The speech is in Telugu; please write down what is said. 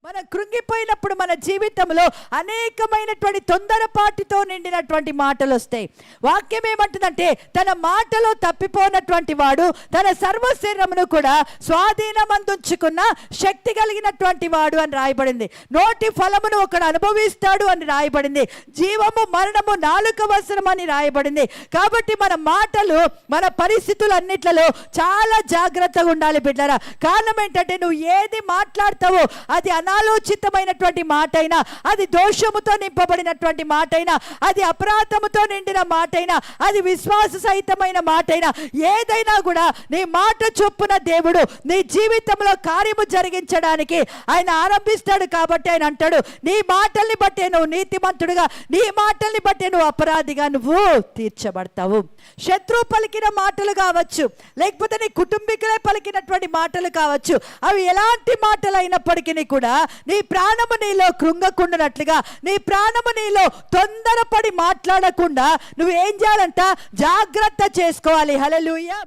మనం కృంగిపోయినప్పుడు మన జీవితంలో అనేకమైనటువంటి తొందరపాటుతో నిండినటువంటి మాటలు వస్తాయి. వాక్యం ఏమంటుందంటే, తన మాటలో తప్పిపోయినటువంటి వాడు తన సర్వశరీరమును కూడా స్వాధీనమందుంచుకున్న శక్తి కలిగినటువంటి వాడు అని రాయబడింది. నోటి ఫలమును ఒకడు అనుభవిస్తాడు అని రాయబడింది. జీవము మరణము నాలుక వసనం అని రాయబడింది. కాబట్టి మన మాటలు మన పరిస్థితులన్నిట్లలో చాలా జాగ్రత్తగా ఉండాలి బిడ్డరా. కారణం ఏంటంటే, నువ్వు ఏది మాట్లాడతావో అది అనాలోచితమైనటువంటి మాట అయినా, అది దోషముతో నింపబడినటువంటి మాట అయినా, అది అపరాధముతో నిండిన మాట అయినా, అది విశ్వాస సహితమైన మాట అయినా, ఏదైనా కూడా నీ మాట చొప్పున దేవుడు నీ జీవితంలో కార్యము జరిగించడానికి ఆయన ఆరంభిస్తాడు. కాబట్టి ఆయన అంటాడు, నీ మాటల్ని బట్టే నువ్వు నీతిమంతుడుగా, నీ మాటల్ని బట్టే నువ్వు అపరాధిగా నువ్వు తీర్చబడతావు. శత్రువు పలికిన మాటలు కావచ్చు, లేకపోతే నీ కుటుంబీకులే పలికినటువంటి మాటలు కావచ్చు, అవి ఎలాంటి మాటలు అయినప్పటికీ కూడా నీ ప్రాణము నీలో కృంగకుండానట్లుగా, నీ ప్రాణము నీలో తొందరపడి మాట్లాడకుండా నువ్వు ఏం చేయాలంట, జాగ్రత్త చేసుకోవాలి. హల్లెలూయా.